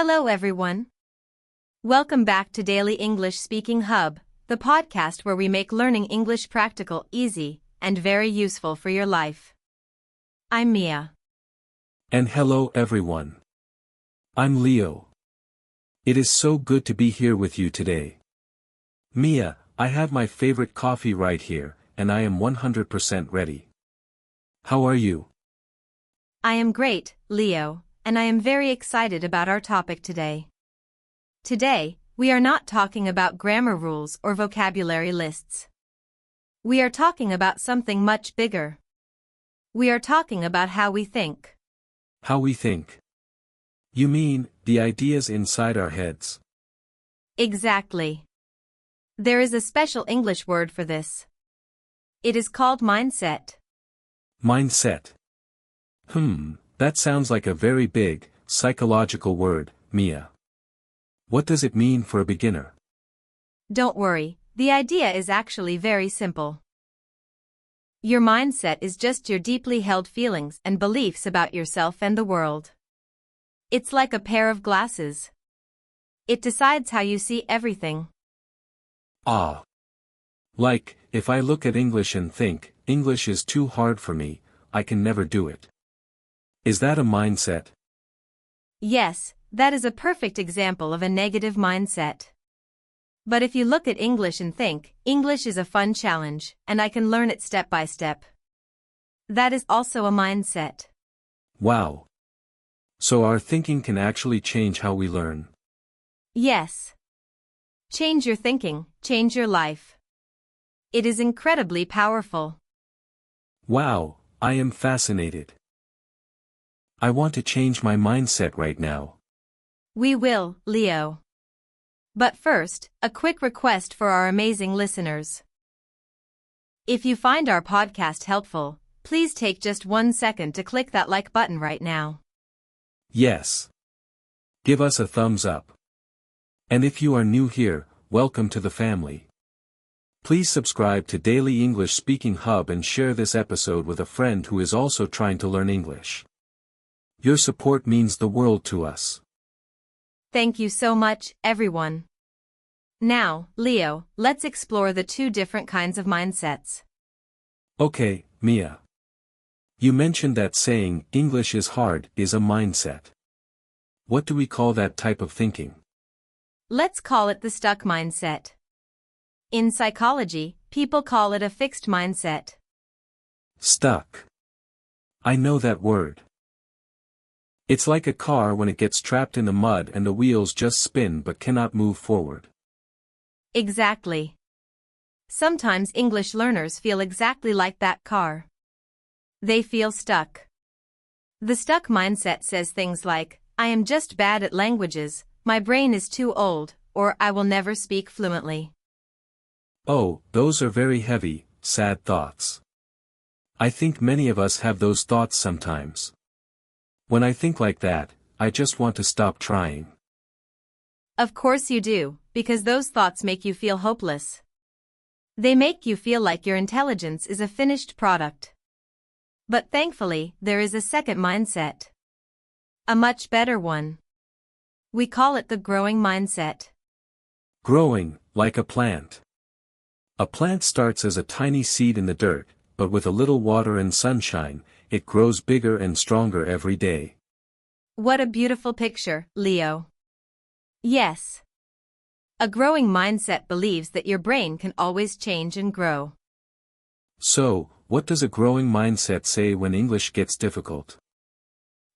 Hello everyone. Welcome back to Daily English Speaking Hub, the podcast where we make learning English practical, easy, and very useful for your life. I'm Mia. And hello everyone. I'm Leo. It is so good to be here with you today. Mia, I have my favorite coffee right here, and I am 100% ready. How are you? I am great, Leo, and I am very excited about our topic today. Today, we are not talking about grammar rules or vocabulary lists. We are talking about something much bigger. We are talking about how we think. How we think. You mean, the ideas inside our heads? Exactly. There is a special English word for this. It is called mindset. Mindset. That sounds like a very big, psychological word, Mia. What does it mean for a beginner? Don't worry, the idea is actually very simple. Your mindset is just your deeply held feelings and beliefs about yourself and the world. It's like a pair of glasses. It decides how you see everything. Ah. Like, if I look at English and think, English is too hard for me, I can never do it. Is that a mindset? Yes, that is a perfect example of a negative mindset. But if you look at English and think, English is a fun challenge, and I can learn it step by step. That is also a mindset. Wow. So our thinking can actually change how we learn. Yes. Change your thinking, change your life. It is incredibly powerful. Wow, I am fascinated. I want to change my mindset right now. We will, Leo. But first, a quick request for our amazing listeners. If you find our podcast helpful, please take just 1 second to click that like button right now. Yes. Give us a thumbs up. And if you are new here, welcome to the family. Please subscribe to Daily English Speaking Hub and share this episode with a friend who is also trying to learn English. Your support means the world to us. Thank you so much, everyone. Now, Leo, let's explore the two different kinds of mindsets. Okay, Mia. You mentioned that saying, English is hard, is a mindset. What do we call that type of thinking? Let's call it the stuck mindset. In psychology, people call it a fixed mindset. Stuck. I know that word. It's like a car when it gets trapped in the mud and the wheels just spin but cannot move forward. Exactly. Sometimes English learners feel exactly like that car. They feel stuck. The stuck mindset says things like, I am just bad at languages, my brain is too old, or I will never speak fluently. Oh, those are very heavy, sad thoughts. I think many of us have those thoughts sometimes. When I think like that, I just want to stop trying. Of course you do, because those thoughts make you feel hopeless. They make you feel like your intelligence is a finished product. But thankfully, there is a second mindset. A much better one. We call it the growing mindset. Growing, like a plant. A plant starts as a tiny seed in the dirt, but with a little water and sunshine, it grows bigger and stronger every day. What a beautiful picture, Leo. Yes. A growing mindset believes that your brain can always change and grow. So, what does a growing mindset say when English gets difficult?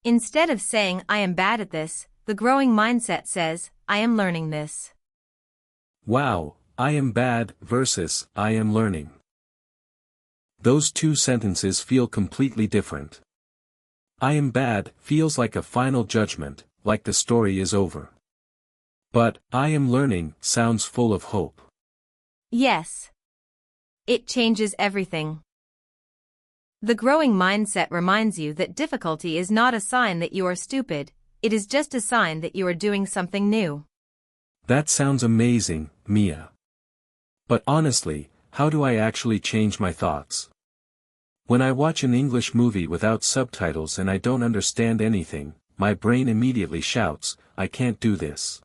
Instead of saying, I am bad at this, the growing mindset says, I am learning this. Wow, I am bad versus I am learning. Those two sentences feel completely different. I am bad feels like a final judgment, like the story is over. But, I am learning sounds full of hope. Yes. It changes everything. The growing mindset reminds you that difficulty is not a sign that you are stupid, it is just a sign that you are doing something new. That sounds amazing, Mia. But honestly, how do I actually change my thoughts? When I watch an English movie without subtitles and I don't understand anything, my brain immediately shouts, I can't do this.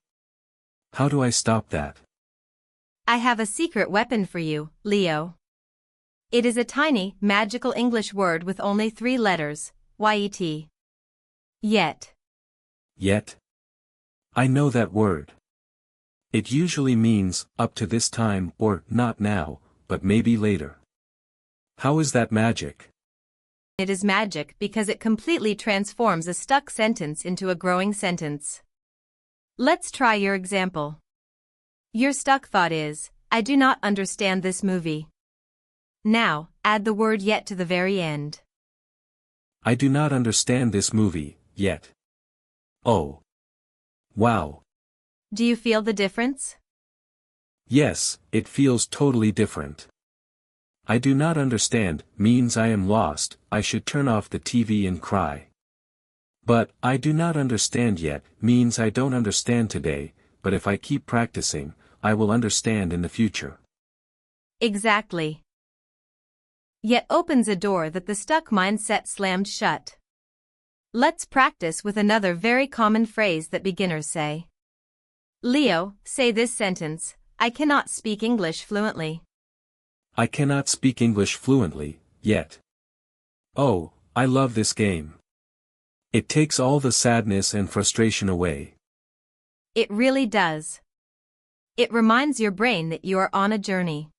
How do I stop that? I have a secret weapon for you, Leo. It is a tiny, magical English word with only 3 letters, yet. Yet. Yet? I know that word. It usually means, up to this time, or, not now, but maybe later. How is that magic? It is magic because it completely transforms a stuck sentence into a growing sentence. Let's try your example. Your stuck thought is, I do not understand this movie. Now, add the word yet to the very end. I do not understand this movie, yet. Oh. Wow. Do you feel the difference? Yes, it feels totally different. I do not understand means I am lost, I should turn off the TV and cry. But, I do not understand yet means I don't understand today, but if I keep practicing, I will understand in the future. Exactly. Yet opens a door that the stuck mindset slammed shut. Let's practice with another very common phrase that beginners say. Leo, say this sentence, I cannot speak English fluently. I cannot speak English fluently, yet. Oh, I love this game. It takes all the sadness and frustration away. It really does. It reminds your brain that you are on a journey.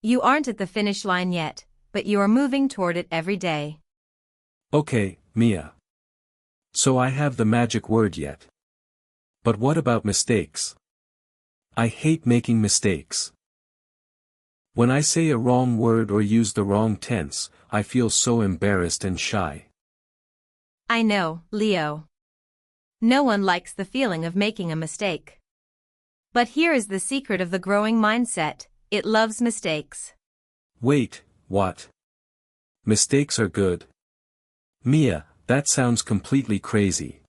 You aren't at the finish line yet, but you are moving toward it every day. Okay, Mia. So I have the magic word yet. But what about mistakes? I hate making mistakes. When I say a wrong word or use the wrong tense, I feel so embarrassed and shy. I know, Leo. No one likes the feeling of making a mistake. But here is the secret of the growing mindset, it loves mistakes. Wait, what? Mistakes are good? Mia, that sounds completely crazy.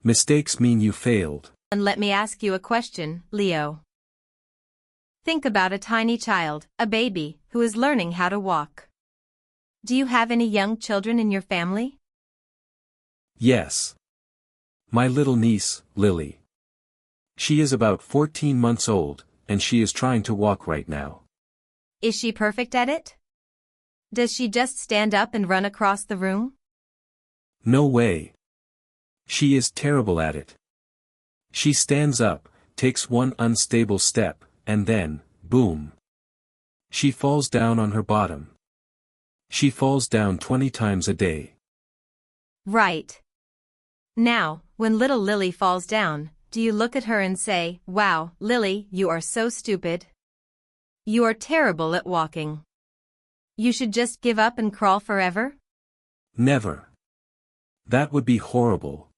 Mistakes mean you failed. And let me ask you a question, Leo. Think about a tiny child, a baby, who is learning how to walk. Do you have any young children in your family? Yes. My little niece, Lily. She is about 14 months old, and she is trying to walk right now. Is she perfect at it? Does she just stand up and run across the room? No way. She is terrible at it. She stands up, takes one unstable step, and then, boom. She falls down on her bottom. She falls down 20 times a day. Right. Now, when little Lily falls down, do you look at her and say, wow, Lily, you are so stupid. You are terrible at walking. You should just give up and crawl forever? Never. That would be horrible.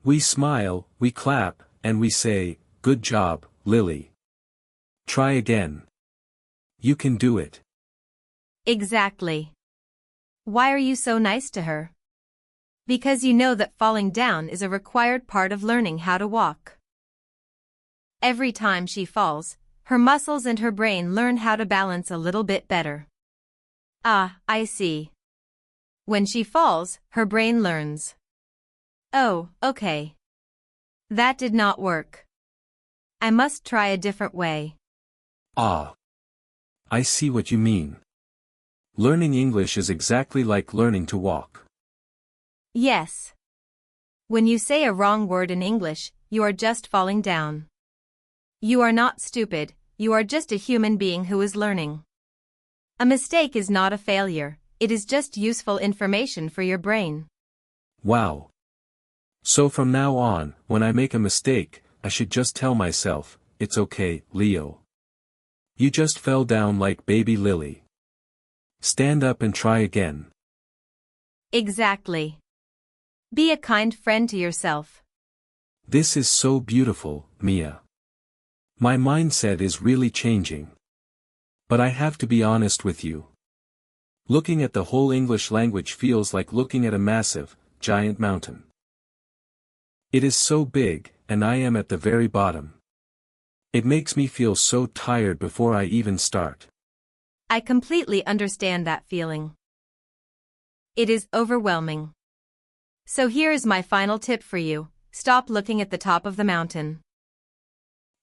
We smile, we clap, and we say, good job, Lily. Try again. You can do it. Exactly. Why are you so nice to her? Because you know that falling down is a required part of learning how to walk. Every time she falls, her muscles and her brain learn how to balance a little bit better. Ah, I see. When she falls, her brain learns. Oh, okay. That did not work. I must try a different way. Ah. I see what you mean. Learning English is exactly like learning to walk. Yes. When you say a wrong word in English, you are just falling down. You are not stupid, you are just a human being who is learning. A mistake is not a failure, it is just useful information for your brain. Wow. So from now on, when I make a mistake, I should just tell myself, it's okay, Leo. You just fell down like baby Lily. Stand up and try again. Exactly. Be a kind friend to yourself. This is so beautiful, Mia. My mindset is really changing. But I have to be honest with you. Looking at the whole English language feels like looking at a massive, giant mountain. It is so big, and I am at the very bottom. It makes me feel so tired before I even start. I completely understand that feeling. It is overwhelming. So here is my final tip for you: stop looking at the top of the mountain.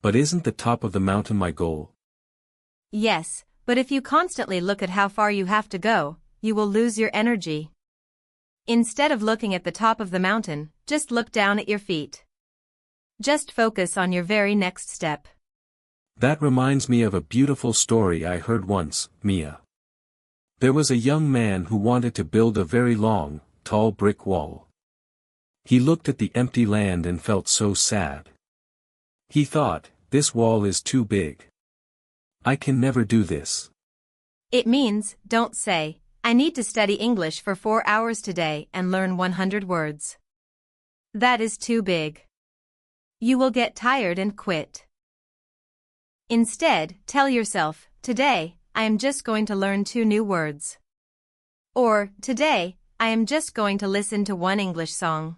But isn't the top of the mountain my goal? Yes, but if you constantly look at how far you have to go, you will lose your energy. Instead of looking at the top of the mountain, just look down at your feet. Just focus on your very next step. That reminds me of a beautiful story I heard once, Mia. There was a young man who wanted to build a very long, tall brick wall. He looked at the empty land and felt so sad. He thought, this wall is too big. I can never do this. It means, don't say, I need to study English for 4 hours today and learn 100 words. That is too big. You will get tired and quit. Instead, tell yourself, today, I am just going to learn 2 new words. Or, today, I am just going to listen to 1 English song.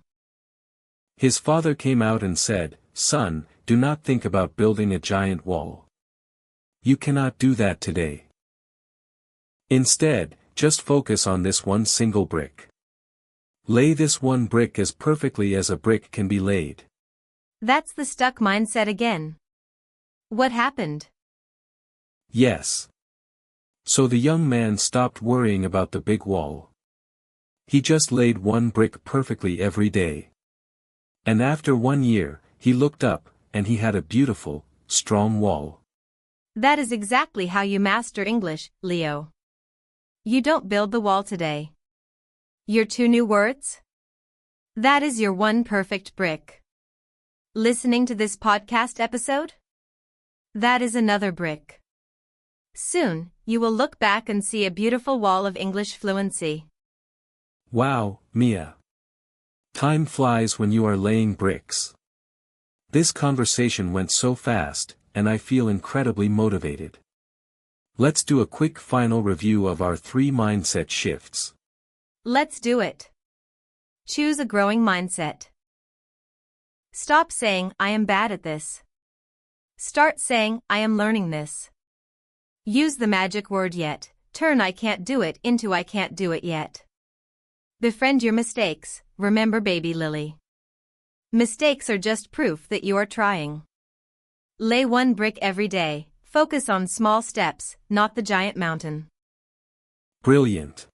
His father came out and said, "Son, do not think about building a giant wall. You cannot do that today. Instead, just focus on this 1 single brick. Lay this 1 brick as perfectly as a brick can be laid." That's the stuck mindset again. What happened? Yes. So the young man stopped worrying about the big wall. He just laid 1 brick perfectly every day. And after 1 year, he looked up, and he had a beautiful, strong wall. That is exactly how you master English, Leo. You don't build the wall today. Your 2 new words? That is your 1 perfect brick. Listening to this podcast episode? That is another brick. Soon, you will look back and see a beautiful wall of English fluency. Wow, Mia. Time flies when you are laying bricks. This conversation went so fast, and I feel incredibly motivated. Let's do a quick final review of our 3 mindset shifts. Let's do it. Choose a growing mindset. Stop saying, I am bad at this. Start saying, I am learning this. Use the magic word yet. Turn I can't do it into I can't do it yet. Befriend your mistakes. Remember, baby Lily. Mistakes are just proof that you are trying. Lay 1 brick every day. Focus on small steps, not the giant mountain. Brilliant.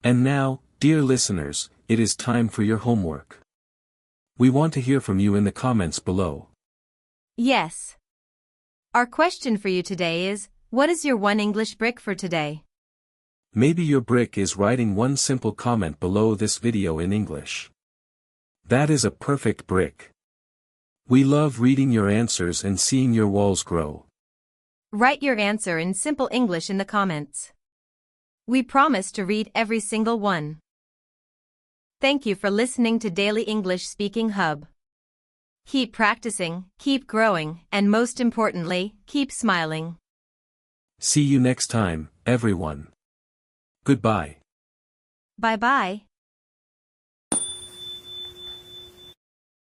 And now, dear listeners, it is time for your homework. We want to hear from you in the comments below. Yes. Our question for you today is, what is your 1 English brick for today? Maybe your brick is writing 1 simple comment below this video in English. That is a perfect brick. We love reading your answers and seeing your walls grow. Write your answer in simple English in the comments. We promise to read every single one. Thank you for listening to Daily English Speaking Hub. Keep practicing, keep growing, and most importantly, keep smiling. See you next time, everyone. Goodbye. Bye-bye.